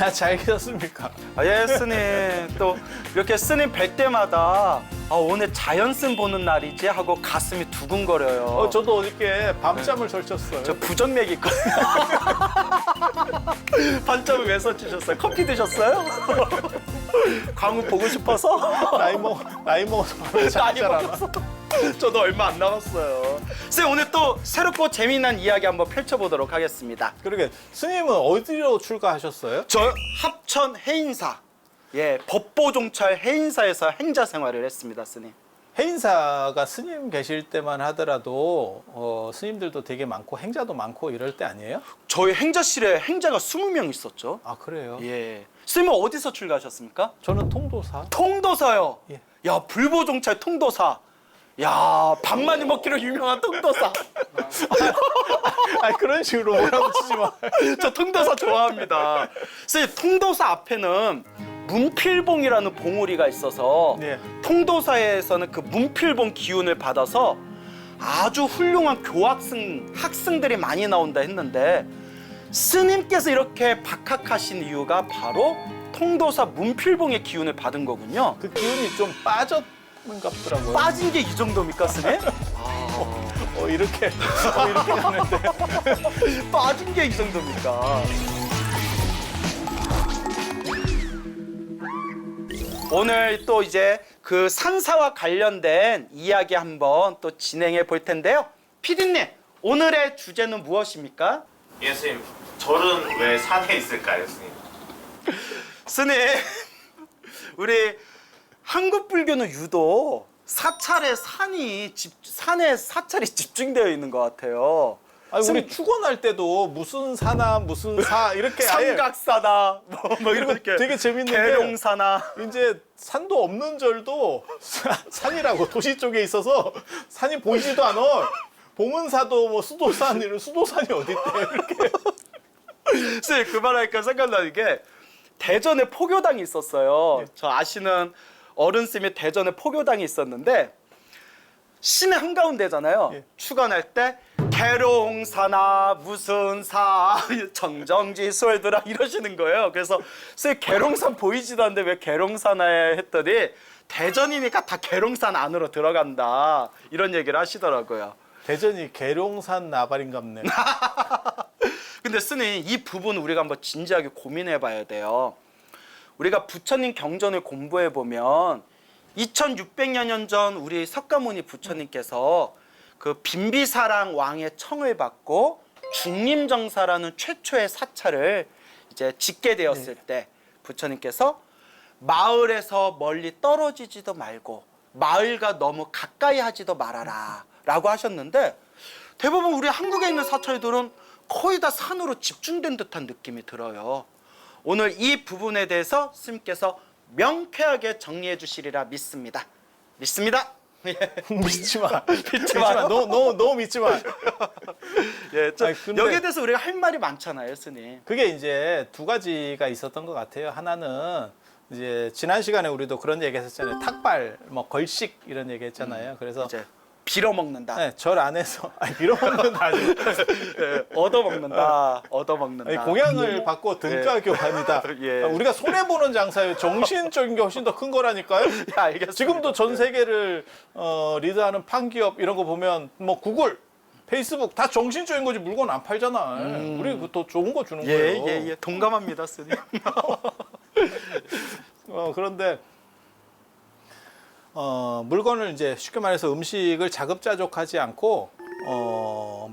잘 계셨습니까? 예, 스님. 또 이렇게 스님 뵐 때마다 오늘 자연스님 보는 날이지 하고 가슴이 두근거려요. 저도 어저께 밤잠을 설쳤어요. 저 부정맥 있거든요. 반점을 왜 설치셨어요? 커피 드셨어요? 광우 보고 싶어서? 나이 먹어서 밤에 나이 잠잘 안 와. 먹었어. 저도 얼마 안 남았어요. 쌤, 오늘 또 새롭고 재미난 이야기 한번 펼쳐보도록 하겠습니다. 그러게 스님은 어디로 출가하셨어요? 저 합천 해인사, 법보종찰 해인사에서 행자 생활을 했습니다, 스님. 해인사가 스님 계실 때만 하더라도 스님들도 되게 많고 행자도 많고 이럴 때 아니에요? 저희 행자실에 행자가 20명 있었죠. 아 그래요? 예. 스님은 어디서 출가하셨습니까? 저는 통도사. 통도사요. 예. 야, 불보종찰 통도사. 야, 밥 많이 먹기로 유명한 통도사. 아니 그런 식으로 뭐라고 치지 마. 저 통도사 좋아합니다. 선생님, 통도사 앞에는 문필봉이라는 봉우리가 있어서 네. 통도사에서는 그 문필봉 기운을 받아서 아주 훌륭한 학생들이 많이 나온다 했는데 스님께서 이렇게 박학하신 이유가 바로 통도사 문필봉의 기운을 받은 거군요. 그 기운이 좀 빠졌는갑더라고요. 빠진 게 이 정도입니까, 스님? 이렇게 가는데. 빠진 게 이 정도입니까? 오늘 또 이제 그 산사와 관련된 이야기 한번 또 진행해 볼 텐데요. 피디님, 오늘의 주제는 무엇입니까? 예, 스님. 절은 왜 산에 있을까요, 스님? 스님, 우리 한국 불교는 유독 산에 사찰이 집중되어 있는 것 같아요. 아니 우리 축원할 때도 무슨 사나 무슨 사 이렇게 삼각사나 뭐 그리고 이렇게 되게 재밌는 게 계룡사나 이제 산도 없는 절도 산이라고 도시 쪽에 있어서 산이 보이지도 않아. 봉은사도 뭐 수도산이 어디 있대 이렇게. 선생님, 그 말하니까 생각나는 게 대전에 포교당이 있었어요. 저 아시는 어른쌤이 대전에 포교당이 있었는데 시내 한가운데잖아요. 예. 축원할 때 계룡사나 무슨 사 정정지 수월들아 이러시는 거예요. 그래서 선생님, 계룡산 보이지도 않는데 왜 계룡사나에 했더니 대전이니까 다 계룡산 안으로 들어간다 이런 얘기를 하시더라고요. 대전이 계룡산 나발인갑네. 근데 스님, 이 부분 우리가 한번 진지하게 고민해 봐야 돼요. 우리가 부처님 경전을 공부해 보면 2600여 년 전 우리 석가모니 부처님께서 그 빈비사랑 왕의 청을 받고 중림정사라는 최초의 사찰을 이제 짓게 되었을 때 부처님께서 마을에서 멀리 떨어지지도 말고 마을과 너무 가까이 하지도 말아라 라고 하셨는데 대부분 우리 한국에 있는 사찰들은 거의 다 산으로 집중된 듯한 느낌이 들어요. 오늘 이 부분에 대해서 스님께서 명쾌하게 정리해 주시리라 믿습니다. 믿습니다. 믿지 마. 믿지 마. 너무 믿지 마. 예, 아니, 근데 여기에 대해서 우리가 할 말이 많잖아요, 스님. 그게 이제 두 가지가 있었던 것 같아요. 하나는 이제 지난 시간에 우리도 그런 얘기 했었잖아요. 탁발, 뭐 걸식 이런 얘기 했잖아요. 그래서 이제 빌어먹는다. 네, 절 안에서 빌어먹는 거 아니고 예, 얻어먹는다. 얻어먹는다. 아니, 공양을 받고 등가 교환이다. 예. 우리가 손해 보는 장사예요. 정신적인 게 훨씬 더 큰 거라니까요. 예, 알겠습니다. 지금도 전 세계를 리드하는 판기업 이런 거 보면 뭐 구글, 페이스북 다 정신적인 거지 물건 안 팔잖아. 우리 더 좋은 거 주는 거예요. 예. 동감합니다, 스님. 그런데 물건을 이제 쉽게 말해서 음식을 자급자족하지 않고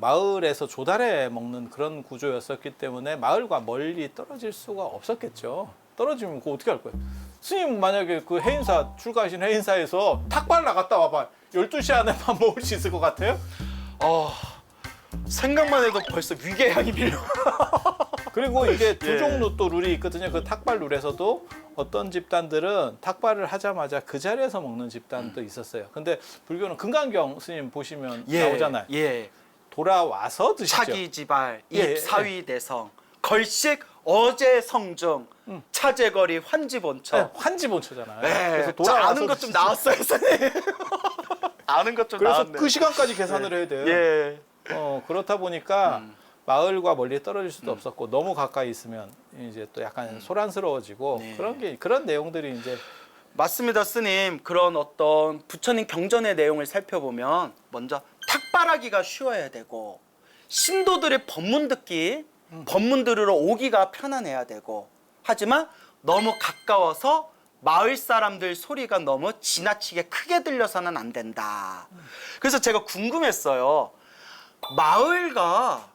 마을에서 조달해 먹는 그런 구조였었기 때문에 마을과 멀리 떨어질 수가 없었겠죠. 떨어지면 그거 어떻게 할 거예요? 스님 만약에 그 해인사 출가하신 해인사에서 탁발 나갔다 와봐 12시 안에 밥 먹을 수 있을 것 같아요? 생각만 해도 벌써 위계 향이 밀려. 그리고 이게 두 예. 종류 또 룰이 있거든요. 그 탁발 룰에서도 어떤 집단들은 탁발을 하자마자 그 자리에서 먹는 집단도 있었어요. 근데 불교는 금강경 스님 보시면 나오잖아요. 예. 돌아와서 드시죠. 차기지발, 예, 입사위대성, 걸식, 어제 성중, 차제거리, 환지본처. 네, 환지본처잖아요. 네. 그래서 저 돌아와서 아는 것 좀 드시죠. 나왔어요, 선생님. 아는 것 좀 그래서 나왔네. 그 시간까지 계산을 해야 돼요. 예. 그렇다 보니까 마을과 멀리 떨어질 수도 없었고 너무 가까이 있으면 이제 또 약간 소란스러워지고 네. 그런 내용들이 이제 맞습니다, 스님. 그런 어떤 부처님 경전의 내용을 살펴보면 먼저 탁발하기가 쉬워야 되고 신도들의 법문 듣기, 법문 들으러 오기가 편안해야 되고 하지만 너무 가까워서 마을 사람들 소리가 너무 지나치게 크게 들려서는 안 된다. 그래서 제가 궁금했어요. 마을과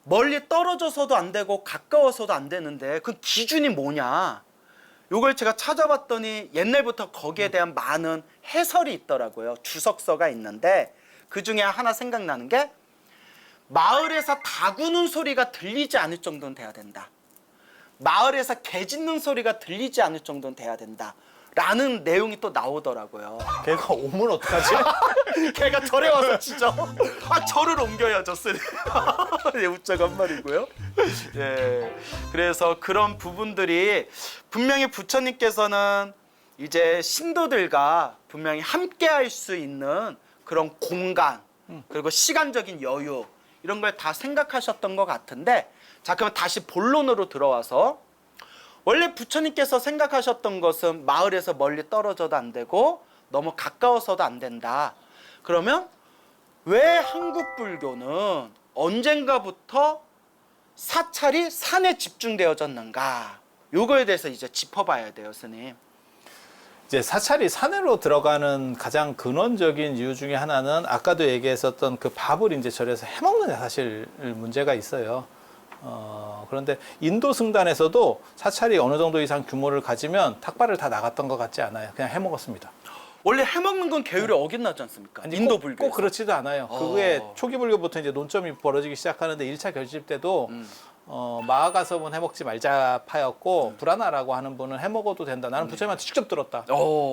멀리 떨어져서도 안 되고 가까워서도 안 되는데 그 기준이 뭐냐? 요걸 제가 찾아봤더니 옛날부터 거기에 대한 많은 해설이 있더라고요. 주석서가 있는데 그 중에 하나 생각나는 게 마을에서 닭 우는 소리가 들리지 않을 정도는 돼야 된다. 마을에서 개 짖는 소리가 들리지 않을 정도는 돼야 된다. 라는 내용이 또 나오더라고요. 걔가 오면 어떡하지? 걔가 절에 와서 짖어. 아, 절을 옮겨야죠, 쓰리. 예, 웃자고 한 말이고요. 예. 그래서 그런 부분들이 분명히 부처님께서는 이제 신도들과 분명히 함께 할 수 있는 그런 공간, 그리고 시간적인 여유, 이런 걸 다 생각하셨던 것 같은데, 자, 그럼 다시 본론으로 들어와서 원래 부처님께서 생각하셨던 것은 마을에서 멀리 떨어져도 안 되고 너무 가까워서도 안 된다. 그러면 왜 한국 불교는 언젠가부터 사찰이 산에 집중되어졌는가? 요거에 대해서 이제 짚어봐야 돼요, 스님. 이제 사찰이 산으로 들어가는 가장 근원적인 이유 중에 하나는 아까도 얘기했었던 그 밥을 이제 절에서 해먹는 데 사실 문제가 있어요. 그런데 인도 승단에서도 사찰이 어느 정도 이상 규모를 가지면 탁발을 다 나갔던 것 같지 않아요. 그냥 해먹었습니다. 원래 해먹는 건 계율이 어긋나지 않습니까? 아니, 인도 꼭 불교에서. 그렇지도 않아요. 그게 초기 불교부터 이제 논점이 벌어지기 시작하는데 1차 결집 때도 마하가섭은 해먹지 말자 파였고 불안하라고 하는 분은 해먹어도 된다. 나는 부처님한테 직접 들었다.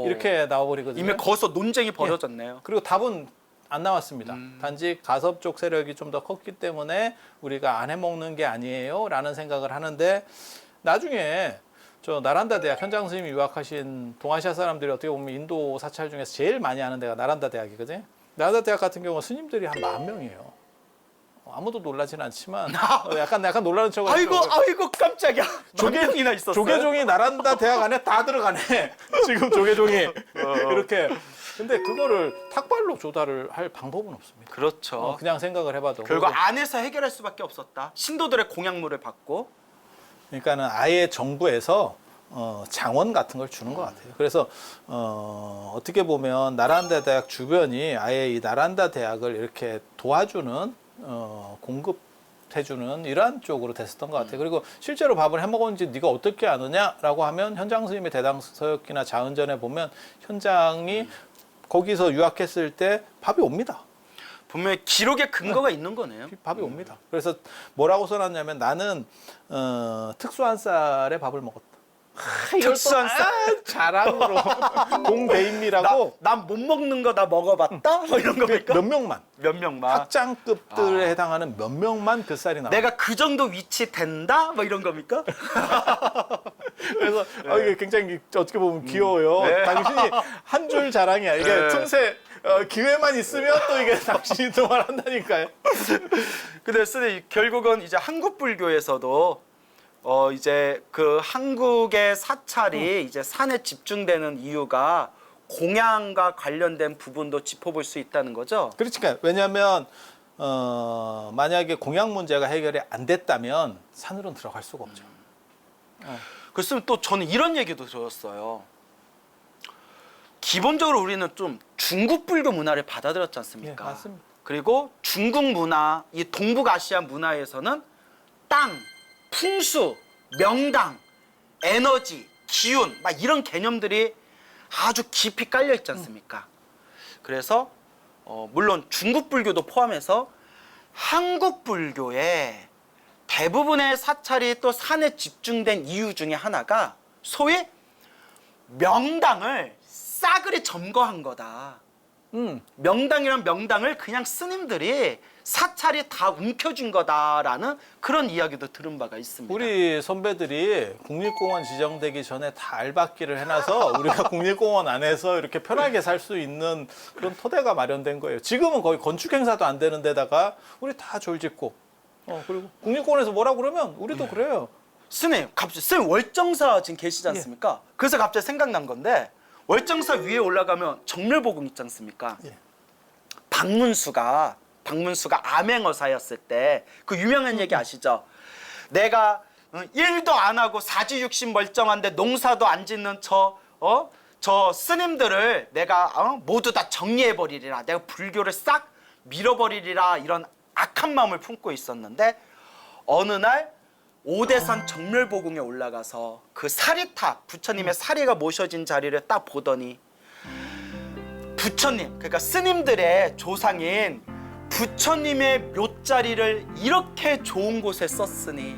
이렇게 나와버리거든요. 이미 거기서 논쟁이 벌어졌네요. 그리고 답은 안 나왔습니다. 단지 가섭 쪽 세력이 좀 더 컸기 때문에 우리가 안 해먹는 게 아니에요 라는 생각을 하는데 나중에 저 나란다 대학 현장 스님이 유학하신 동아시아 사람들이 어떻게 보면 인도 사찰 중에서 제일 많이 하는 데가 나란다 대학이거든요. 나란다 대학 같은 경우는 스님들이 한 10,000명이에요. 아무도 놀라진 않지만 약간 놀라는 척을 아이고 깜짝이야. 조계종이나 있었어요. 조계종이 나란다 대학 안에 다 들어가네. 지금 조계종이 이렇게. 근데 그거를 탁발로 조달을 할 방법은 없습니다. 그렇죠. 그냥 생각을 해봐도. 결국 안에서 해결할 수밖에 없었다. 신도들의 공약물을 받고. 그러니까는 아예 정부에서 장원 같은 걸 주는 것 같아요. 그래서 어떻게 보면 나란다 대학 주변이 아예 이 나란다 대학을 이렇게 도와주는 공급해주는 이러한 쪽으로 됐었던 것 같아요. 그리고 실제로 밥을 해먹었는지 네가 어떻게 아느냐라고 하면 현장 스님의 대당서역기나 자은전에 보면 현장이 거기서 유학했을 때 밥이 옵니다. 분명히 기록에 근거가 있는 거네요. 밥이 옵니다. 그래서 뭐라고 써놨냐면 나는 특수한 쌀에 밥을 먹었다. 특수한 쌀? 자랑으로 공대인미라고 난 못 먹는 거 나 먹어봤다? 뭐 이런 겁니까? 몇 명만 몇 명만. 학장급들에 해당하는 몇 명만 그 쌀이 나와. 내가 그 정도 위치 된다? 뭐 이런 겁니까? 그래서 이게 굉장히 어떻게 보면 귀여워요. 네. 당신이 한 줄 자랑이야. 이게 네. 틈새 기회만 있으면 또 이게 당신이 또 말한다니까요. 근데 스님 결국은 이제 한국 불교에서도 이제 그 한국의 사찰이 이제 산에 집중되는 이유가 공양과 관련된 부분도 짚어볼 수 있다는 거죠. 그렇지까 왜냐하면 만약에 공양 문제가 해결이 안 됐다면 산으로는 들어갈 수가 없죠. 그랬으면 또 저는 이런 얘기도 들었어요. 기본적으로 우리는 좀 중국 불교 문화를 받아들였지 않습니까? 예, 맞습니다. 그리고 중국 문화, 이 동북아시아 문화에서는 땅, 풍수, 명당, 에너지, 기운 막 이런 개념들이 아주 깊이 깔려 있지 않습니까? 그래서 물론 중국 불교도 포함해서 한국 불교의 대부분의 사찰이 또 산에 집중된 이유 중에 하나가 소위 명당을 싸그리 점거한 거다. 명당이란 명당을 그냥 스님들이 사찰이 다 움켜쥔 거다라는 그런 이야기도 들은 바가 있습니다. 우리 선배들이 국립공원 지정되기 전에 다 알박기를 해놔서 우리가 국립공원 안에서 이렇게 편하게 살 수 있는 그런 토대가 마련된 거예요. 지금은 거의 건축 행사도 안 되는 데다가 우리 다 졸짓고 그리고 국립공원에서 뭐라 그러면 우리도 그래요. 스님, 갑자기 스님 월정사 지금 계시지 않습니까? 그래서 갑자기 생각난 건데 월정사 위에 올라가면 정멸보궁 있지 않습니까? 예. 박문수가 암행어사였을 때 그 유명한 얘기 아시죠? 내가 일도 안 하고 사지육신 멀쩡한데 농사도 안 짓는 저 스님들을 내가 모두 다 정리해버리리라. 내가 불교를 싹 밀어버리리라. 이런 악한 마음을 품고 있었는데 어느 날 오대산 정멸보궁에 올라가서 그 사리탑, 부처님의 사리가 모셔진 자리를 딱 보더니 부처님, 그러니까 스님들의 조상인 부처님의 묘자리를 이렇게 좋은 곳에 썼으니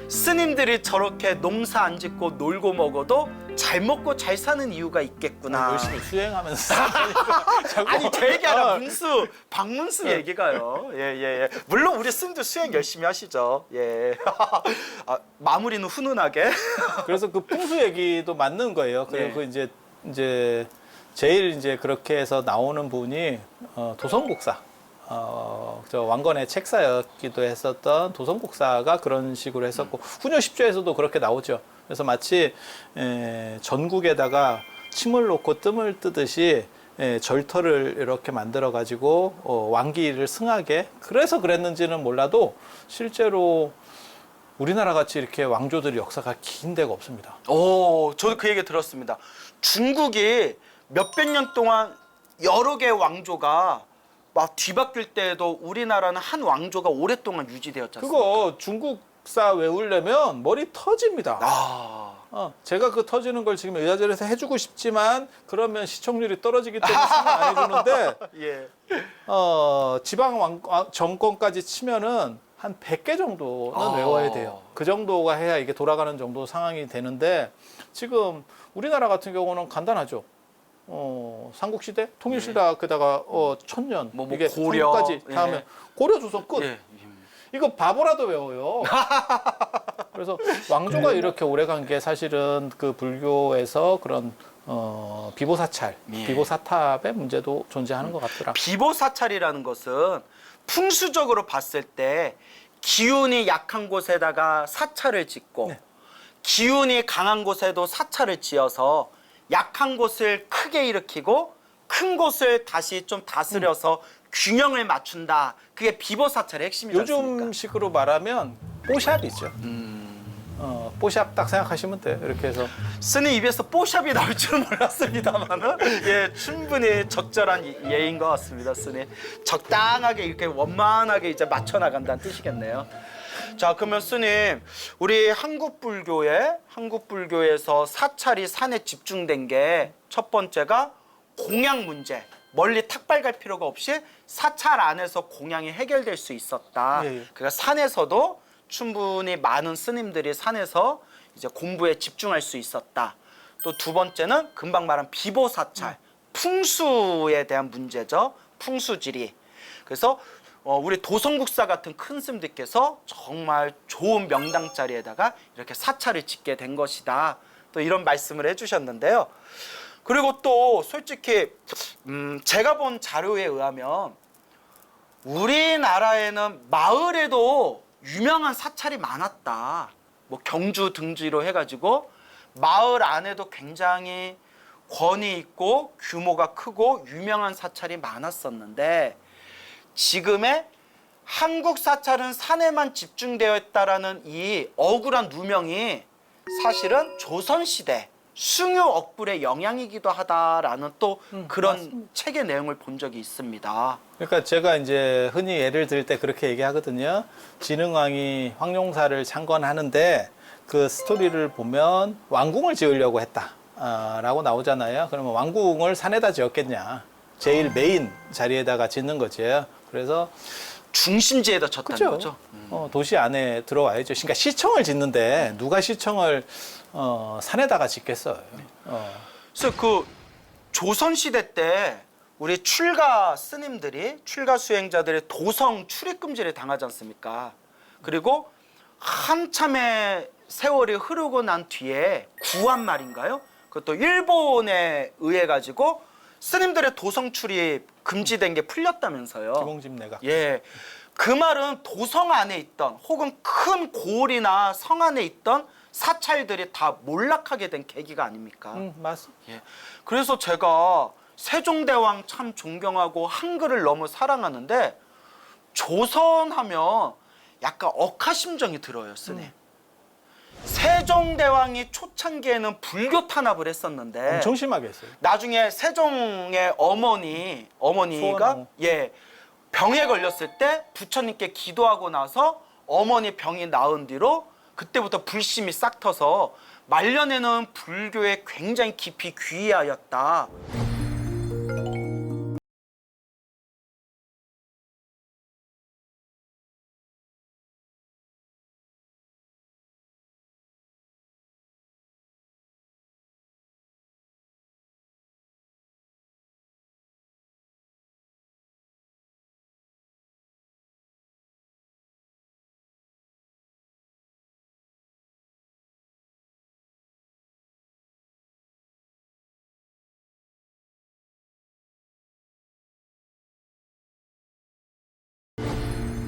스님들이 저렇게 농사 안 짓고 놀고 먹어도 잘 먹고 잘 사는 이유가 있겠구나. 열심히 수행하면서 아니 제 얘기 아니라 박문수 얘기가요. 예. 물론 우리 스님도 수행 열심히 하시죠. 예. 마무리는 훈훈하게. 그래서 그 풍수 얘기도 맞는 거예요. 그리고 이제 제일 이제 그렇게 해서 나오는 분이 도성국사. 저 왕건의 책사였기도 했었던 도성국사가 그런 식으로 했었고 훈요 10조에서도 그렇게 나오죠. 그래서 마치 전국에다가 침을 놓고 뜸을 뜨듯이 절터를 이렇게 만들어 가지고 왕기를 승하게 그래서 그랬는지는 몰라도 실제로 우리나라 같이 이렇게 왕조들이 역사가 긴 데가 없습니다. 저도 그 얘기 들었습니다. 중국이 몇백 년 동안 여러 개의 왕조가 막 뒤바뀔 때에도 우리나라는 한 왕조가 오랫동안 유지되었지 않습니까? 그거 중국사 외우려면 머리 터집니다. 제가 그 터지는 걸 지금 의자절에서 해주고 싶지만 그러면 시청률이 떨어지기 때문에 생각 안 해주는데 예. 지방 정권까지 치면은 한 100개 정도는 외워야 돼요. 그 정도가 해야 이게 돌아가는 정도 상황이 되는데 지금 우리나라 같은 경우는 간단하죠. 삼국시대, 통일시대 그다가 천년 뭐 이게 고려 삼국까지 다 하면 고려 조선 끝. 예. 이거 바보라도 외워요. 그래서 왕조가 이렇게 오래 간 게 사실은 그 불교에서 그런 비보사찰, 비보사탑의 문제도 존재하는 것 같더라. 비보사찰이라는 것은 풍수적으로 봤을 때 기운이 약한 곳에다가 사찰을 짓고 기운이 강한 곳에도 사찰을 지어서 약한 곳을 크게 일으키고 큰 곳을 다시 좀 다스려서 균형을 맞춘다. 그게 비보사찰의 핵심이지 않습니까? 요즘식으로 말하면 뽀샵이죠. 뽀샵 딱 생각하시면 돼요. 이렇게 해서 스님 입에서 뽀샵이 나올 줄은 몰랐습니다만은 예, 충분히 적절한 예인 것 같습니다. 스님 적당하게 이렇게 원만하게 이제 맞춰 나간다는 뜻이겠네요. 자, 그러면 스님 우리 한국 불교에서 사찰이 산에 집중된 게 첫 번째가 공양 문제. 멀리 탁발 갈 필요가 없이 사찰 안에서 공양이 해결될 수 있었다. 그러니까 산에서도 충분히 많은 스님들이 산에서 이제 공부에 집중할 수 있었다. 또 두 번째는 금방 말한 비보사찰, 풍수에 대한 문제죠. 풍수지리. 그래서 우리 도성국사 같은 큰 스님들께서 정말 좋은 명당 자리에다가 이렇게 사찰을 짓게 된 것이다. 또 이런 말씀을 해주셨는데요. 그리고 또 솔직히 제가 본 자료에 의하면 우리나라에는 마을에도 유명한 사찰이 많았다. 뭐 경주 등지로 해가지고 마을 안에도 굉장히 권위 있고 규모가 크고 유명한 사찰이 많았었는데 지금의 한국 사찰은 산에만 집중되어 있다라는 이 억울한 누명이 사실은 조선시대 숭유 억불의 영향이기도 하다라는 또 그런 맞습니다. 책의 내용을 본 적이 있습니다. 그러니까 제가 이제 흔히 예를 들 때 그렇게 얘기하거든요. 진흥왕이 황룡사를 창건하는데 그 스토리를 보면 왕궁을 지으려고 했다라고 나오잖아요. 그러면 왕궁을 산에다 지었겠냐? 제일 메인 자리에다가 짓는 거죠. 그래서 중심지에다 쳤다는 거죠. 도시 안에 들어와야죠. 그러니까 시청을 짓는데 누가 시청을 산에다가 짓겠어요. 그래서 그 조선시대 때 우리 출가 스님들이 출가 수행자들의 도성 출입 금지를 당하지 않습니까? 그리고 한참의 세월이 흐르고 난 뒤에 구한 말인가요? 그것도 일본에 의해 가지고 스님들의 도성 출입 금지된 게 풀렸다면서요. 기몽집내가. 예. 그 말은 도성 안에 있던 혹은 큰 고을이나 성 안에 있던 사찰들이 다 몰락하게 된 계기가 아닙니까? 맞습니다. 예. 그래서 제가 세종대왕 참 존경하고 한글을 너무 사랑하는데 조선하면 약간 억하심정이 들어요, 스님. 세종대왕이 초창기에는 불교 탄압을 했었는데 엄청 심하게 했어요. 나중에 세종의 어머니가 소원하고. 병에 걸렸을 때 부처님께 기도하고 나서 어머니 병이 나은 뒤로 그때부터 불심이 싹 터서 말년에는 불교에 굉장히 깊이 귀의하였다.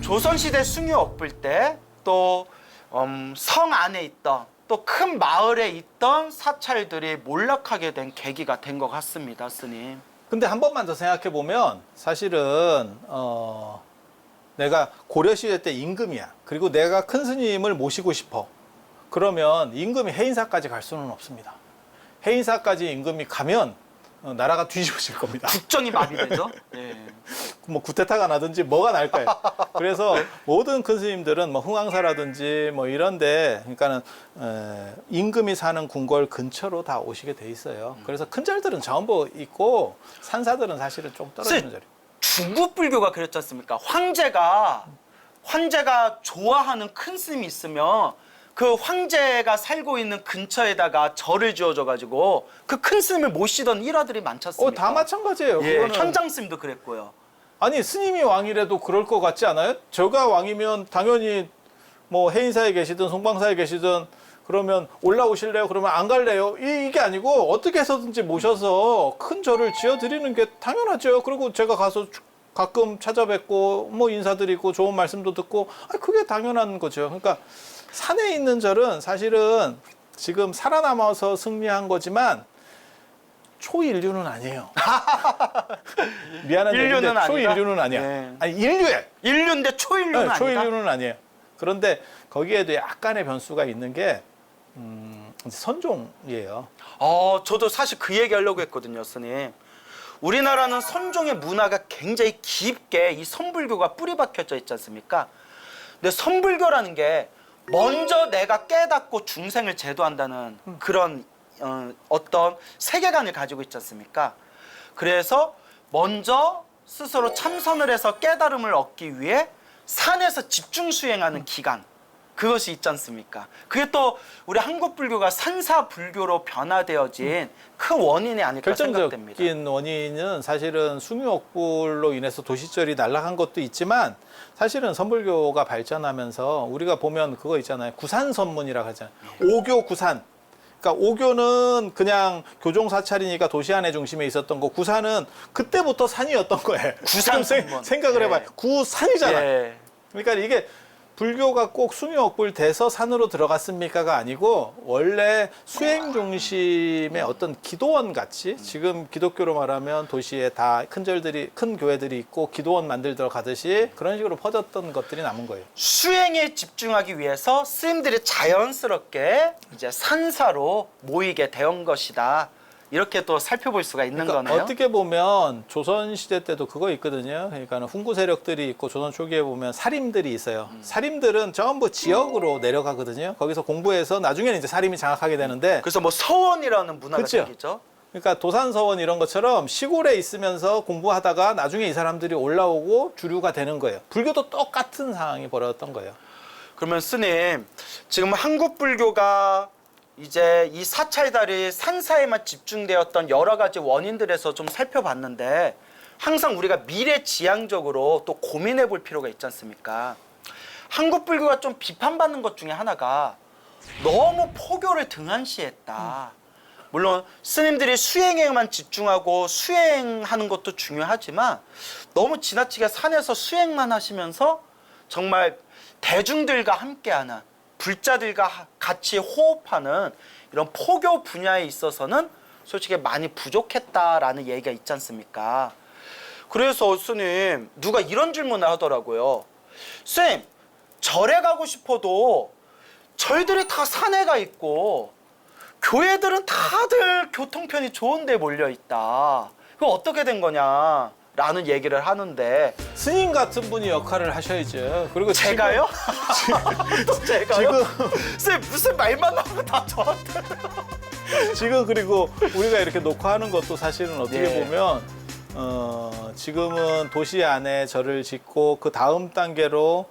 조선시대 숭유 엎을 때 또 성 안에 있던 또 큰 마을에 있던 사찰들이 몰락하게 된 계기가 된 것 같습니다, 스님. 근데 한 번만 더 생각해 보면 사실은 내가 고려시대 때 임금이야. 그리고 내가 큰 스님을 모시고 싶어. 그러면 임금이 해인사까지 갈 수는 없습니다. 해인사까지 임금이 가면 나라가 뒤집어질 겁니다. 국정이 마비되죠. 예. 뭐 구테타가 나든지 뭐가 날까요? 그래서 모든 큰 스님들은 뭐 흥왕사라든지 뭐 이런데 그러니까는 임금이 사는 궁궐 근처로 다 오시게 돼 있어요. 그래서 큰 절들은 전부 있고 산사들은 사실은 좀 떨어지는 자리. 중국 불교가 그랬지 않습니까? 황제가 좋아하는 큰 스님이 있으면 그 황제가 살고 있는 근처에다가 절을 지어줘 가지고 그 큰 스님을 모시던 일화들이 많지 않습니까? 다 마찬가지예요. 예, 그거는 현장 스님도 그랬고요. 아니 스님이 왕이라도 그럴 것 같지 않아요? 저가 왕이면 당연히 뭐 해인사에 계시든 송방사에 계시든 그러면 올라오실래요? 그러면 안 갈래요? 이게 아니고 어떻게 해서든지 모셔서 큰 절을 지어드리는 게 당연하죠. 그리고 제가 가서 가끔 찾아뵙고 뭐 인사드리고 좋은 말씀도 듣고 그게 당연한 거죠. 그러니까 산에 있는 절은 사실은 지금 살아남아서 승리한 거지만 초인류는 아니에요. 미안한 인류는 얘기인데 아니다? 초인류는 아니야. 네. 아니 인류야. 인류인데 초인류는 아니다. 초인류는 아니에요. 그런데 거기에도 약간의 변수가 있는 게 선종이에요. 저도 사실 그 얘기 하려고 했거든요, 스님. 우리나라는 선종의 문화가 굉장히 깊게 이 선불교가 뿌리 박혀져 있지 않습니까? 근데 선불교라는 게 먼저 내가 깨닫고 중생을 제도한다는 그런 어떤 세계관을 가지고 있지 않습니까? 그래서 먼저 스스로 참선을 해서 깨달음을 얻기 위해 산에서 집중 수행하는 기간, 그것이 있지 않습니까? 그게 또 우리 한국 불교가 산사 불교로 변화되어진 큰 원인이 아닐까 생각됩니다. 결정적인 원인은 사실은 숭유옥불로 인해서 도시절이 날아간 것도 있지만 사실은 선불교가 발전하면서 우리가 보면 그거 있잖아요. 구산선문이라고 하잖아요. 오교 구산. 그러니까 오교는 그냥 교종사찰이니까 도시 안에 중심에 있었던 거, 구산은 그때부터 산이었던 거예요. 구산 선문. 생각을 해봐요. 구산이잖아. 예. 그러니까 이게 불교가 꼭 숭유옥불 돼서 산으로 들어갔습니까가 아니고 원래 수행 중심의 어떤 기도원 같이 지금 기독교로 말하면 도시에 다 큰 절들이 큰 교회들이 있고 기도원 만들어 가듯이 그런 식으로 퍼졌던 것들이 남은 거예요. 수행에 집중하기 위해서 스님들이 자연스럽게 이제 산사로 모이게 된 것이다. 이렇게 또 살펴볼 수가 있는 그러니까 거네요. 어떻게 보면 조선 시대 때도 그거 있거든요. 그러니까 훈구 세력들이 있고 조선 초기에 보면 사림들이 있어요. 사림들은 전부 지역으로 내려가거든요. 거기서 공부해서 나중에는 이제 사림이 장악하게 되는데 그래서 뭐 서원이라는 문화가 그쵸? 생기죠. 그러니까 도산서원 이런 것처럼 시골에 있으면서 공부하다가 나중에 이 사람들이 올라오고 주류가 되는 거예요. 불교도 똑같은 상황이 벌어졌던 거예요. 그러면 스님, 지금 한국 불교가 이제 이 사찰달이 산사에만 집중되었던 여러 가지 원인들에서 좀 살펴봤는데 항상 우리가 미래지향적으로 또 고민해 볼 필요가 있지 않습니까? 한국 불교가 좀 비판받는 것 중에 하나가 너무 포교를 등한시했다. 물론 스님들이 수행에만 집중하고 수행하는 것도 중요하지만 너무 지나치게 산에서 수행만 하시면서 정말 대중들과 함께하는 불자들과 같이 호흡하는 이런 포교 분야에 있어서는 솔직히 많이 부족했다라는 얘기가 있지 않습니까? 그래서 스님 누가 이런 질문을 하더라고요. 스님 절에 가고 싶어도 절들이 다 산에가 있고 교회들은 다들 교통편이 좋은 데 몰려있다. 그거 어떻게 된 거냐 라는 얘기를 하는데 스님 같은 분이 역할을 하셔야죠. 그리고 제가요? 제가요? 지금 쌤 무슨 말만 나오면 다 저한테 지금 그리고 우리가 이렇게 녹화하는 것도 사실은 어떻게 예. 보면 지금은 도시 안에 절을 짓고 그 다음 단계로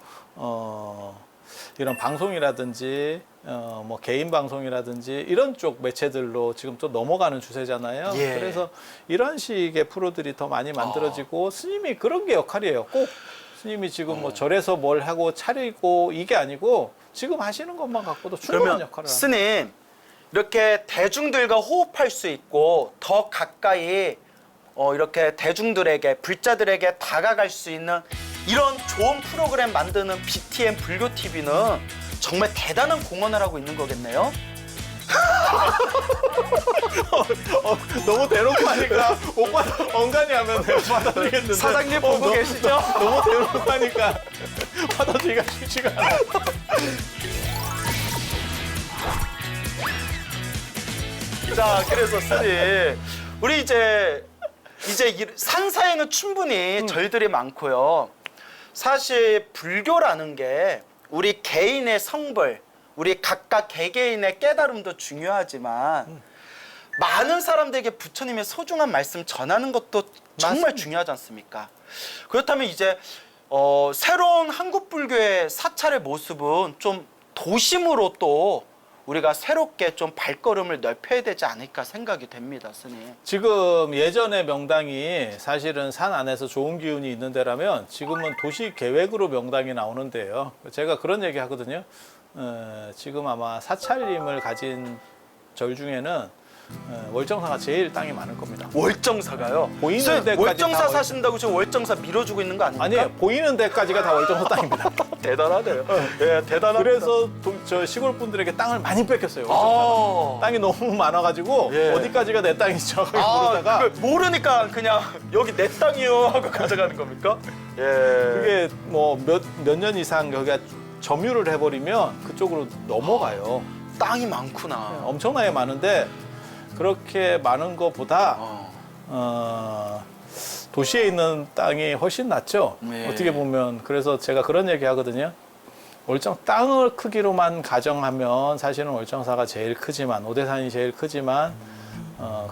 이런 방송이라든지 뭐 개인 방송이라든지 이런 쪽 매체들로 지금 또 넘어가는 추세잖아요. 예. 그래서 이런 식의 프로들이 더 많이 만들어지고 스님이 그런 게 역할이에요. 꼭 스님이 지금 뭐 절에서 뭘 하고 차리고 이게 아니고 지금 하시는 것만 갖고도 충분한 그러면 역할을 합니다. 스님 이렇게 대중들과 호흡할 수 있고 더 가까이 이렇게 대중들에게 불자들에게 다가갈 수 있는 이런 좋은 프로그램 만드는 BTN 불교 TV는 정말 대단한 공헌을 하고 있는 거겠네요. 너무 대놓고 하니까 오빠 엉간히 하면 내가 받아들이겠는데 사장님 보고 계시죠? 너무 대놓고 하니까 받아들이기가 쉽지가 않아. 자, 그래서 스님 우리 이제 산사에는 충분히 절들이 많고요. 사실 불교라는 게 우리 개인의 성불, 우리 각각 개개인의 깨달음도 중요하지만 많은 사람들에게 부처님의 소중한 말씀 전하는 것도 정말 맞습니다. 중요하지 않습니까? 그렇다면 이제 새로운 한국 불교의 사찰의 모습은 좀 도심으로 또 우리가 새롭게 좀 발걸음을 넓혀야 되지 않을까 생각이 됩니다, 스님. 지금 예전의 명당이 사실은 산 안에서 좋은 기운이 있는 데라면 지금은 도시 계획으로 명당이 나오는데요. 제가 그런 얘기 하거든요. 지금 아마 사찰림을 가진 절 중에는 월정사가 제일 땅이 많을 겁니다. 월정사가요? 보이는 쌤, 데까지 월정사 다 사신다고 지금 월정사 밀어주고 있는 거 아닙니까? 아니에요. 보이는 데까지가 다 월정사 땅입니다. 대단하네요. 예, 대단합니다. 그래서 저 시골 분들에게 땅을 많이 뺏겼어요. 월정사가. 아, 땅이 너무 많아가지고 예. 어디까지가 내 땅이지 정확하게 모르다가 그걸 모르니까 그냥 여기 내 땅이요 하고 가져가는 겁니까? 예. 그게 뭐 몇 년 이상 여기가 점유를 해버리면 그쪽으로 넘어가요. 땅이 많구나. 엄청나게 많은데 그렇게 많은 것보다 어. 도시에 있는 땅이 훨씬 낫죠. 네. 어떻게 보면 그래서 제가 그런 얘기 하거든요. 땅을 크기로만 가정하면 사실은 월정사가 제일 크지만 오대산이 제일 크지만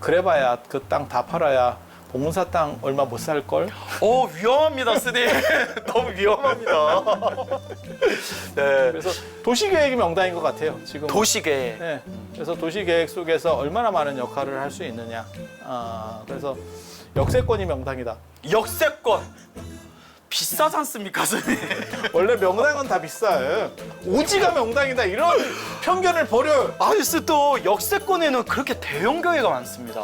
그래봐야 그 땅 다 팔아야 봉은사 땅 얼마 못 살 걸. 위험합니다, 스님. 너무 위험합니다. 네. 그래서 도시계획이 명당인 것 같아요. 지금. 도시계. 네. 그래서 도시계획 속에서 얼마나 많은 역할을 할 수 있느냐. 그래서 역세권이 명당이다. 역세권. 비싸지 않습니까, 스님? 원래 명당은 다 비싸요. 오지가 명당이다 이런 편견을 버려요. 아니, 또 역세권에는 그렇게 대형 교회가 많습니다.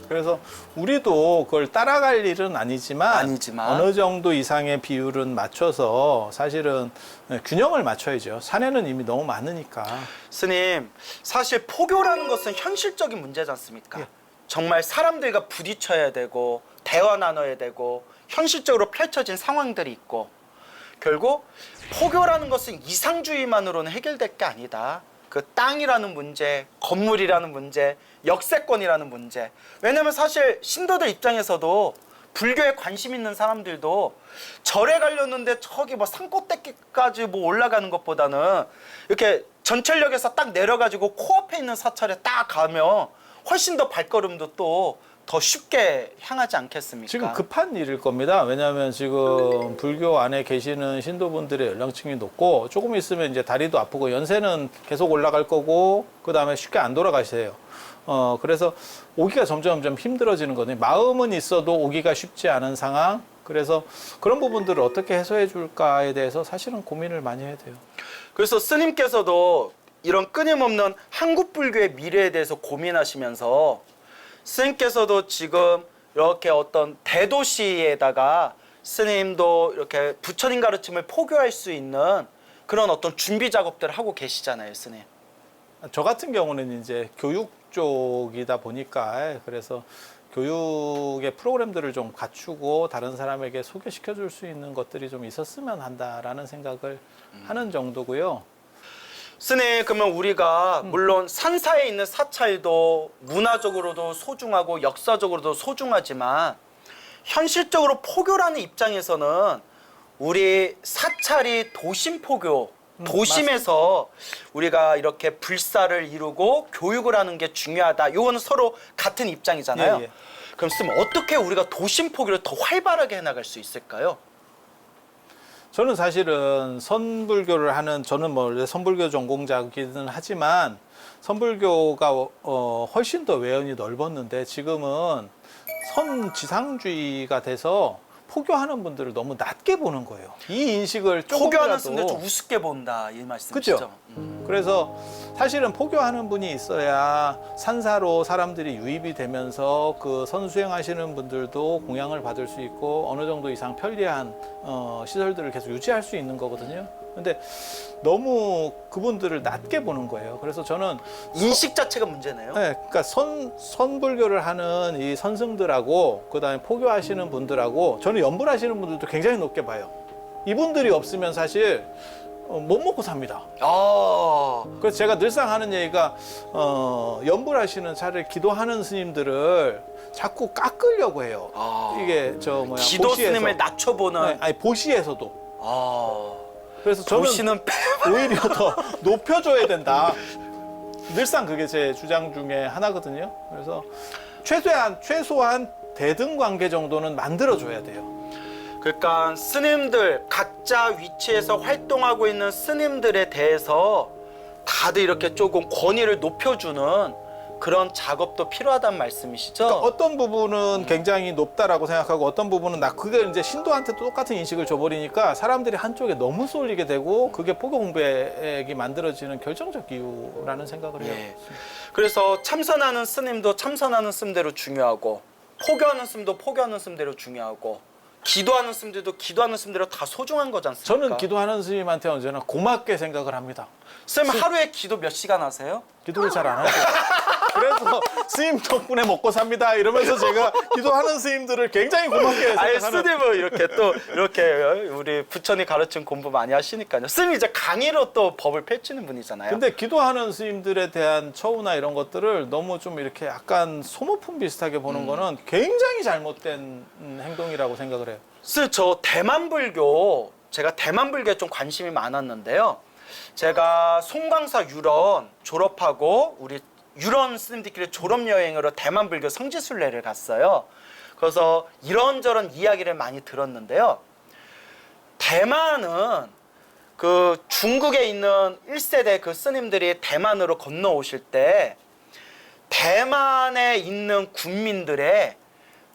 그래서 우리도 그걸 따라갈 일은 아니지만 어느 정도 이상의 비율은 맞춰서 사실은 균형을 맞춰야죠. 산에는 이미 너무 많으니까. 스님, 사실 포교라는 것은 현실적인 문제지 않습니까? 예. 정말 사람들과 부딪혀야 되고 대화 나눠야 되고 현실적으로 펼쳐진 상황들이 있고 결국 포교라는 것은 이상주의만으로는 해결될 게 아니다. 그 땅이라는 문제, 건물이라는 문제, 역세권이라는 문제. 왜냐면 사실 신도들 입장에서도 불교에 관심 있는 사람들도 절에 가려는데 저기 뭐 산꼭대기까지 뭐 올라가는 것보다는 이렇게 전철역에서 딱 내려가지고 코앞에 있는 사찰에 딱 가면 훨씬 더 발걸음도 또 더 쉽게 향하지 않겠습니까? 지금 급한 일일 겁니다. 왜냐하면 지금 불교 안에 계시는 신도분들의 연령층이 높고 조금 있으면 이제 다리도 아프고 연세는 계속 올라갈 거고 그 다음에 쉽게 안 돌아가세요. 그래서 오기가 점점 힘들어지는 거거든요. 마음은 있어도 오기가 쉽지 않은 상황. 그래서 그런 부분들을 어떻게 해소해 줄까에 대해서 사실은 고민을 많이 해야 돼요. 그래서 스님께서도 이런 끊임없는 한국 불교의 미래에 대해서 고민하시면서 스님께서도 지금 이렇게 어떤 대도시에다가 스님도 이렇게 부처님 가르침을 포교할 수 있는 그런 어떤 준비 작업들을 하고 계시잖아요, 스님. 저 같은 경우는 이제 교육 쪽이다 보니까 그래서 교육의 프로그램들을 좀 갖추고 다른 사람에게 소개시켜 줄 수 있는 것들이 좀 있었으면 한다라는 생각을 하는 정도고요. 스님, 그러면 우리가 물론 산사에 있는 사찰도 문화적으로도 소중하고 역사적으로도 소중하지만 현실적으로 포교라는 입장에서는 우리 사찰이 도심 포교, 도심에서 우리가 이렇게 불사를 이루고 교육을 하는 게 중요하다. 이거는 서로 같은 입장이잖아요. 예, 예. 그럼 스님, 어떻게 우리가 도심 포교를 더 활발하게 해나갈 수 있을까요? 저는 사실은 선불교를 하는 저는 뭐 선불교 전공자이기는 하지만 선불교가 훨씬 더 외연이 넓었는데 지금은 선지상주의가 돼서 포교하는 분들을 너무 낮게 보는 거예요. 이 인식을 포교하는 조금이라도 스님들 좀 우습게 본다 이 말씀이시죠? 그죠? 그래서 사실은 포교하는 분이 있어야 산사로 사람들이 유입이 되면서 그 선수행하시는 분들도 공양을 받을 수 있고 어느 정도 이상 편리한 시설들을 계속 유지할 수 있는 거거든요. 근데 너무 그분들을 낮게 보는 거예요. 그래서 저는 인식 자체가 문제네요. 네, 그러니까 선불교를 하는 이 선승들하고 그다음에 포교하시는 분들하고 저는 연불하시는 분들도 굉장히 높게 봐요. 이분들이 없으면 사실 못 먹고 삽니다. 아, 그래서 제가 늘상 하는 얘기가 연불하시는 차라리 기도하는 스님들을 자꾸 깎으려고 해요. 아. 이게 저 뭐야 기도 보시에서. 스님을 낮춰보는. 네, 아니 보시에서도. 아, 그래서 저는 도시는 오히려 더 높여줘야 된다. 늘상 그게 제 주장 중에 하나거든요. 그래서 최소한 대등 관계 정도는 만들어줘야 돼요. 그러니까 스님들 각자 위치에서 활동하고 있는 스님들에 대해서 다들 이렇게 조금 권위를 높여주는 그런 작업도 필요하다는 말씀이시죠? 그러니까 어떤 부분은 굉장히 높다라고 생각하고 어떤 부분은 그게 이제 신도한테 똑같은 인식을 줘버리니까 사람들이 한쪽에 너무 쏠리게 되고 그게 포교 공백이 만들어지는 결정적 이유라는 생각을 해요. 예. 그래서 참선하는 스님도 참선하는 스님대로 중요하고 포교하는 스님도 포교하는 스님대로 중요하고 기도하는 스님들도 기도하는 스님대로 다 소중한 거지 않습니까? 저는 기도하는 스님한테 언제나 고맙게 생각을 합니다. 스님 하루에 기도 몇 시간 하세요? 기도를 잘 안 하죠. 그래서 스님 덕분에 먹고 삽니다 이러면서 제가 기도하는 스님들을 굉장히 고맙게 아예 생각하면 스님은 이렇게 또 이렇게 우리 부처님 가르친 공부 많이 하시니까요. 스님이 이제 강의로 또 법을 펼치는 분이잖아요. 근데 기도하는 스님들에 대한 처우나 이런 것들을 너무 좀 이렇게 약간 소모품 비슷하게 보는 거는 굉장히 잘못된 행동이라고 생각을 해요. 스님, 저 대만 불교, 제가 대만 불교에 좀 관심이 많았는데요. 제가 송광사 유런 졸업하고 우리 유런 스님들끼리 졸업여행으로 대만 불교 성지순례를 갔어요. 그래서 이런저런 이야기를 많이 들었는데요. 대만은 그 중국에 있는 1세대 그 스님들이 대만으로 건너오실 때 대만에 있는 군민들의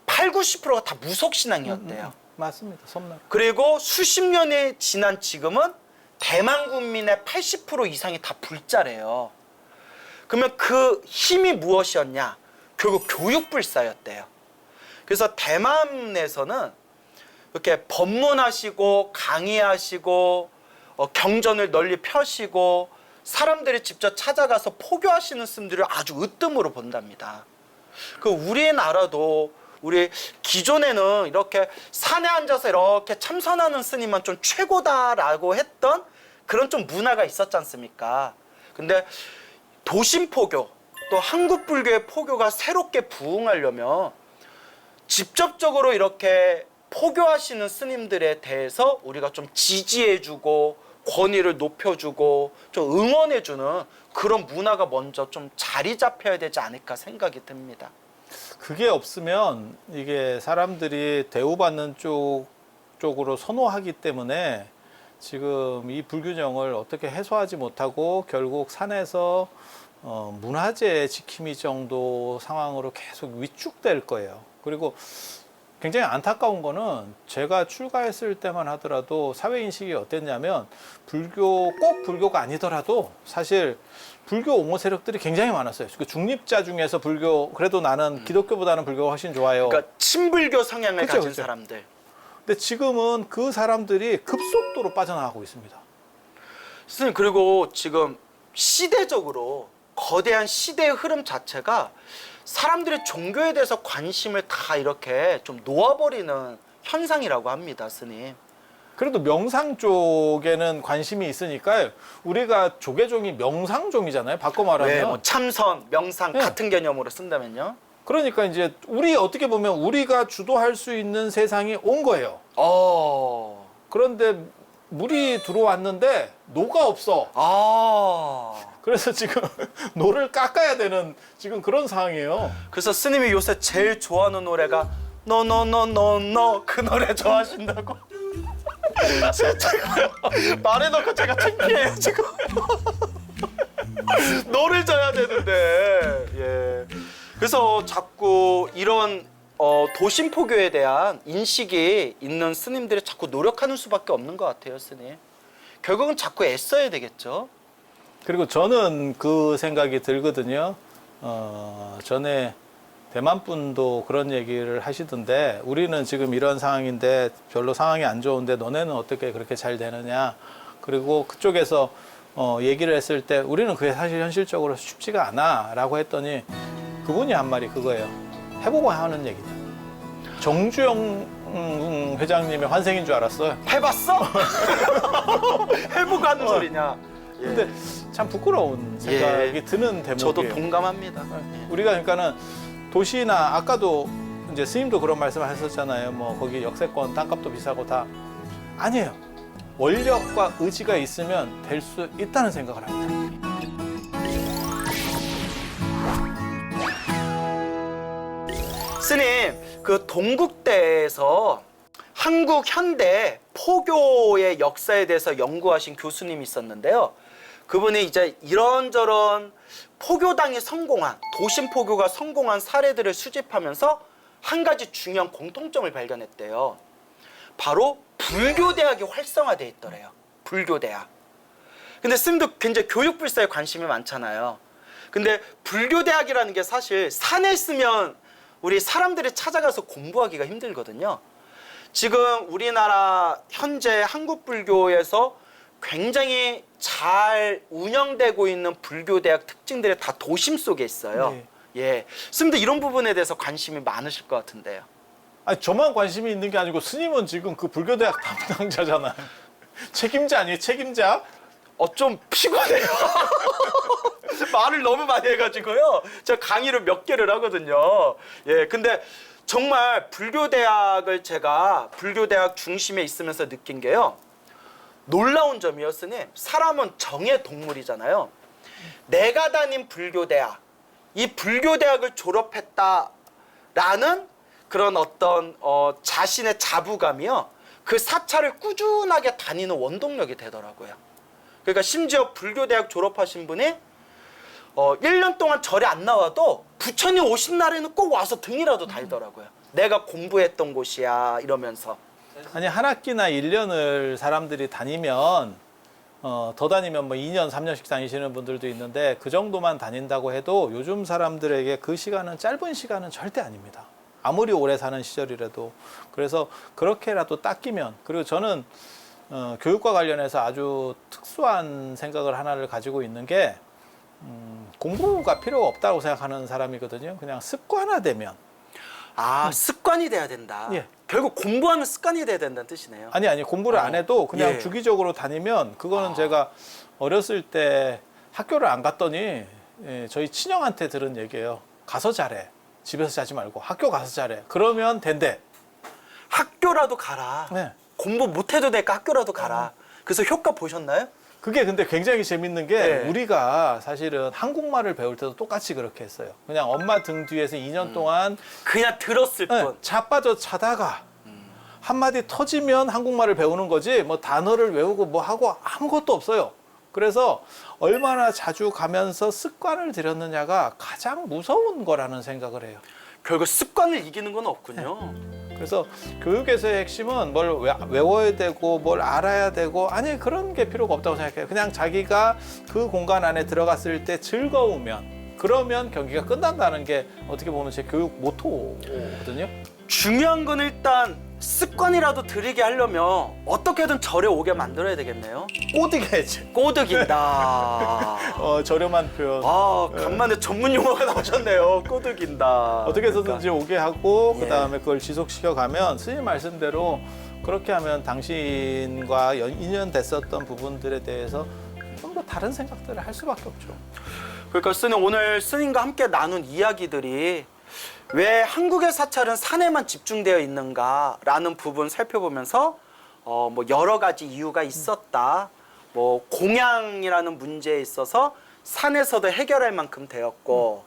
80~90%가 다 무속신앙이었대요. 맞습니다. 섬나라. 그리고 수십 년이 지난 지금은 대만 국민의 80% 이상이 다 불자래요. 그러면 그 힘이 무엇이었냐? 결국 교육불사였대요. 그래서 대만에서는 이렇게 법문하시고 강의하시고 경전을 널리 펴시고 사람들이 직접 찾아가서 포교하시는 스님들을 아주 으뜸으로 본답니다. 그 우리나라도 우리 기존에는 이렇게 산에 앉아서 이렇게 참선하는 스님만 좀 최고다라고 했던 그런 좀 문화가 있었지 않습니까? 근데 도심 포교, 또 한국 불교의 포교가 새롭게 부흥하려면 직접적으로 이렇게 포교하시는 스님들에 대해서 우리가 좀 지지해주고 권위를 높여주고 좀 응원해주는 그런 문화가 먼저 좀 자리 잡혀야 되지 않을까 생각이 듭니다. 그게 없으면 이게 사람들이 대우받는 쪽으로 선호하기 때문에 지금 이 불균형을 어떻게 해소하지 못하고 결국 산에서 문화재 지킴이 정도 상황으로 계속 위축될 거예요. 그리고 굉장히 안타까운 거는 제가 출가했을 때만 하더라도 사회인식이 어땠냐면 꼭 불교가 아니더라도 사실 불교 옹호 세력들이 굉장히 많았어요. 그 중립자 중에서 그래도 나는 기독교보다는 불교가 훨씬 좋아요. 그러니까 친불교 성향을 그쵸, 가진 그쵸. 사람들. 근데 지금은 그 사람들이 급속도로 빠져나가고 있습니다. 선생님, 그리고 지금 시대적으로 거대한 시대의 흐름 자체가 사람들의 종교에 대해서 관심을 다 이렇게 좀 놓아버리는 현상이라고 합니다, 스님. 그래도 명상 쪽에는 관심이 있으니까 우리가 조계종이 명상종이잖아요. 바꿔 말하면. 왜 뭐 참선, 명상 네. 같은 개념으로 쓴다면요? 그러니까 이제 우리 어떻게 보면 우리가 주도할 수 있는 세상이 온 거예요. 그런데 물이 들어왔는데 노가 없어. 그래서 지금 노를 깎아야 되는 지금 그런 상황이에요. 그래서 스님이 요새 제일 좋아하는 노래가 너너너너너 그 노래 좋아하신다고. 말해놓고 제가 창피해요 지금. 노를 져야 되는데. 예. 그래서 자꾸 이런 도심포교에 대한 인식이 있는 스님들이 자꾸 노력하는 수밖에 없는 것 같아요, 스님. 결국은 자꾸 애써야 되겠죠. 그리고 저는 그 생각이 들거든요. 전에 대만 분도 그런 얘기를 하시던데 우리는 지금 이런 상황인데 별로 상황이 안 좋은데 너네는 어떻게 그렇게 잘 되느냐. 그리고 그쪽에서 얘기를 했을 때 우리는 그게 사실 현실적으로 쉽지가 않아 라고 했더니 그분이 한 말이 그거예요. 해보고 하는 얘기다. 정주영 회장님의 환생인 줄 알았어요. 해봤어? 해보고 하는 소리냐. 예. 근데 참 부끄러운 생각이 드는 대목이에요. 저도 동감합니다. 우리가 그러니까는 도시나 아까도 이제 스님도 그런 말씀을 하셨잖아요. 뭐 거기 역세권 땅값도 비싸고 다 아니에요. 원력과 의지가 있으면 될 수 있다는 생각을 합니다. 스님, 그 동국대에서 한국 현대 포교의 역사에 대해서 연구하신 교수님이 있었는데요. 그분이 이제 이런저런 포교당이 성공한, 도심 포교가 성공한 사례들을 수집하면서 한 가지 중요한 공통점을 발견했대요. 바로 불교대학이 활성화되어 있더래요. 불교대학. 근데 스님도 굉장히 교육불사에 관심이 많잖아요. 근데 불교대학이라는 게 사실 산에 있으면 우리 사람들이 찾아가서 공부하기가 힘들거든요. 지금 우리나라 현재 한국 불교에서 굉장히 잘 운영되고 있는 불교대학 특징들이 다 도심 속에 있어요. 네. 예, 스님도 이런 부분에 대해서 관심이 많으실 것 같은데요. 아니 저만 관심이 있는 게 아니고 스님은 지금 그 불교대학 담당자잖아요. 책임자 아니에요? 책임자? 좀 피곤해요. 말을 너무 많이 해가지고요. 제가 강의를 몇 개를 하거든요. 예, 근데 정말 불교대학을 제가 불교대학 중심에 있으면서 느낀 게요. 놀라운 점이었으니 사람은 정의 동물이잖아요. 내가 다닌 불교대학, 이 불교대학을 졸업했다라는 그런 어떤 자신의 자부감이요. 그 사찰을 꾸준하게 다니는 원동력이 되더라고요. 그러니까 심지어 불교대학 졸업하신 분이 1년 동안 절에 안 나와도 부처님 오신 날에는 꼭 와서 등이라도 달더라고요. 내가 공부했던 곳이야 이러면서. 아니 한 학기나 1년을 사람들이 다니면 더 다니면 뭐 2년, 3년씩 다니시는 분들도 있는데 그 정도만 다닌다고 해도 요즘 사람들에게 그 시간은 짧은 시간은 절대 아닙니다. 아무리 오래 사는 시절이라도. 그래서 그렇게라도 딱 끼면 그리고 저는 교육과 관련해서 아주 특수한 생각을 하나를 가지고 있는 게 공부가 필요가 없다고 생각하는 사람이거든요. 그냥 습관화되면. 습관이 돼야 된다. 예. 결국 공부하는 습관이 돼야 된다는 뜻이네요. 아니 공부를 안 해도 그냥 예. 주기적으로 다니면 그거는 제가 어렸을 때 학교를 안 갔더니 저희 친형한테 들은 얘기예요. 가서 잘해. 집에서 자지 말고 학교 가서 잘해. 그러면 된대. 학교라도 가라. 네. 공부 못해도 되니까 학교라도 가라. 그래서 효과 보셨나요? 그게 근데 굉장히 재밌는 게 네. 우리가 사실은 한국말을 배울 때도 똑같이 그렇게 했어요. 그냥 엄마 등 뒤에서 2년 동안 그냥 들었을 네, 뿐. 자빠져 자다가 한마디 터지면 한국말을 배우는 거지 뭐 단어를 외우고 뭐 하고 아무것도 없어요. 그래서 얼마나 자주 가면서 습관을 들였느냐가 가장 무서운 거라는 생각을 해요. 결국 습관을 이기는 건 없군요. 그래서 교육에서의 핵심은 뭘 외워야 되고 뭘 알아야 되고 아니 그런 게 필요가 없다고 생각해요. 그냥 자기가 그 공간 안에 들어갔을 때 즐거우면 그러면 경기가 끝난다는 게 어떻게 보면 제 교육 모토거든요. 중요한 건 일단 습관이라도 들이게 하려면 어떻게든 절에 오게 만들어야 되겠네요. 꼬드겨야지. 꼬드긴다. 저렴한 표현. 아, 간만에 전문 용어가 나오셨네요. 꼬드긴다. 어떻게 해서든지 오게 하고 예. 그다음에 그걸 지속시켜 가면 스님 말씀대로 그렇게 하면 당신과 인연 됐었던 부분들에 대해서 좀 더 다른 생각들을 할 수밖에 없죠. 그러니까 스님, 오늘 스님과 함께 나눈 이야기들이 왜 한국의 사찰은 산에만 집중되어 있는가라는 부분 살펴보면서 뭐 여러 가지 이유가 있었다. 뭐 공양이라는 문제에 있어서 산에서도 해결할 만큼 되었고,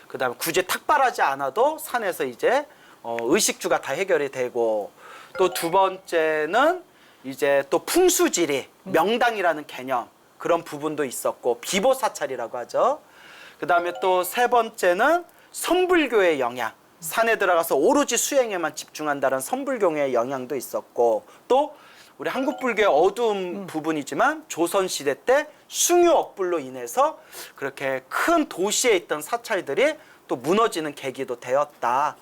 그다음에 굳이 탁발하지 않아도 산에서 이제 의식주가 다 해결이 되고, 또 두 번째는 이제 또 풍수지리, 명당이라는 개념, 그런 부분도 있었고, 비보 사찰이라고 하죠. 그다음에 또 세 번째는 선불교의 영향, 산에 들어가서 오로지 수행에만 집중한다는 선불교의 영향도 있었고, 또 우리 한국 불교의 어두운 부분이지만 조선시대 때 숭유억불로 인해서 그렇게 큰 도시에 있던 사찰들이 또 무너지는 계기도 되었다.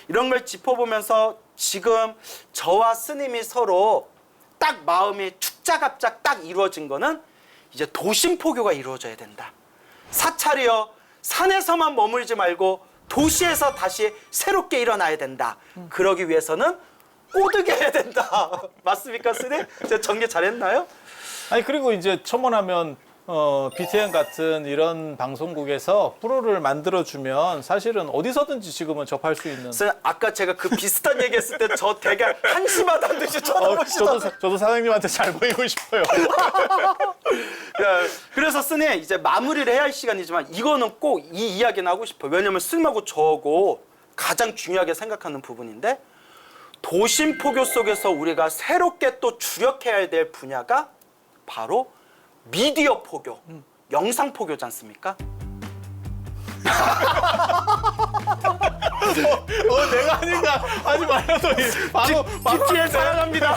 이런 걸 짚어보면서 지금 저와 스님이 서로 딱 마음이 축자갑작 딱 이루어진 거는 이제 도심포교가 이루어져야 된다. 사찰이여, 산에서만 머물지 말고 도시에서 다시 새롭게 일어나야 된다. 그러기 위해서는 꼬드게 해야 된다. 맞습니까, 스님? 제가 전개 잘했나요? 아니 그리고 이제 첨언하면 BTN 같은 이런 방송국에서 프로를 만들어주면 사실은 어디서든지 지금은 접할 수 있는. 스님, 아까 제가 그 비슷한 얘기했을 때 저 되게 한심하다는 듯이 쳐다보시더라고요. 저도 사장님한테 잘 보이고 싶어요. 그래서 스님, 이제 마무리를 해야 할 시간이지만 이거는 꼭 이 이야기는 하고 싶어요. 왜냐면 스님하고 저하고 가장 중요하게 생각하는 부분인데, 도심포교 속에서 우리가 새롭게 또 주력해야 될 분야가 바로 미디어 포교, 영상 포교지 않습니까? 내가 하니까 하지 말라더니 바로 BTN 사랑합니다.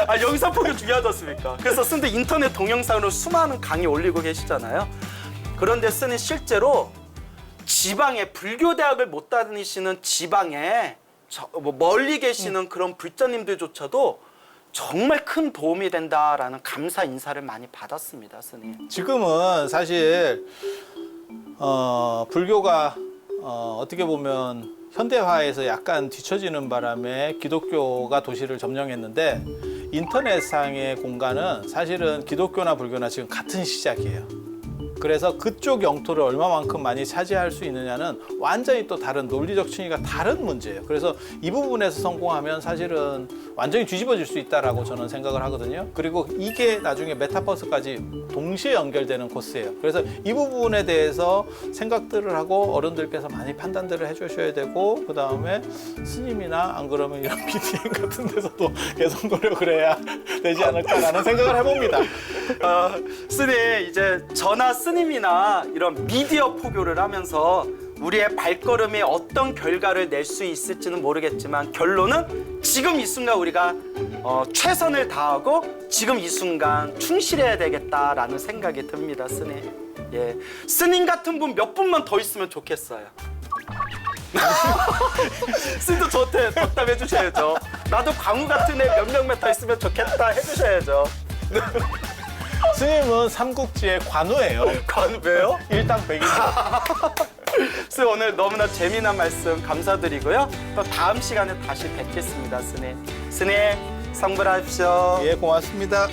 아, 영상 포교 중요하지 않습니까? 그래서 쓰는데 인터넷 동영상으로 수많은 강의 올리고 계시잖아요. 그런데 쓰는 실제로 지방에 불교 대학을 못 다니시는 지방에 뭐 멀리 계시는 그런 불자님들조차도 정말 큰 도움이 된다라는 감사 인사를 많이 받았습니다, 스님. 지금은 사실 불교가 어떻게 보면 현대화에서 약간 뒤처지는 바람에 기독교가 도시를 점령했는데, 인터넷상의 공간은 사실은 기독교나 불교나 지금 같은 시작이에요. 그래서 그쪽 영토를 얼마만큼 많이 차지할 수 있느냐는 완전히 또 다른 논리적 층위가 다른 문제예요. 그래서 이 부분에서 성공하면 사실은 완전히 뒤집어질 수 있다라고 저는 생각을 하거든요. 그리고 이게 나중에 메타버스까지 동시에 연결되는 코스예요. 그래서 이 부분에 대해서 생각들을 하고 어른들께서 많이 판단들을 해주셔야 되고, 그 다음에 스님이나 안 그러면 이런 BTN 같은 데서도 계속 노력을 해야 되지 않을까라는 생각을 해봅니다. 스님, 이제 저나 스님이나 이런 미디어 포교를 하면서 우리의 발걸음이 어떤 결과를 낼 수 있을지는 모르겠지만, 결론은 지금 이 순간 우리가 최선을 다하고 지금 이 순간 충실해야 되겠다라는 생각이 듭니다, 스님. 예, 스님 같은 분 몇 분만 더 있으면 좋겠어요. 스님도 저한테 덕담해 주셔야죠. 나도 광우 같은 애 몇 명만 더 있으면 좋겠다 해주셔야죠. 스님은 삼국지의 관우예요. 관우 왜요? 일당백이죠. 스님, 오늘 너무나 재미난 말씀 감사드리고요. 또 다음 시간에 다시 뵙겠습니다, 스님. 스님, 성불하십시오. 예, 고맙습니다.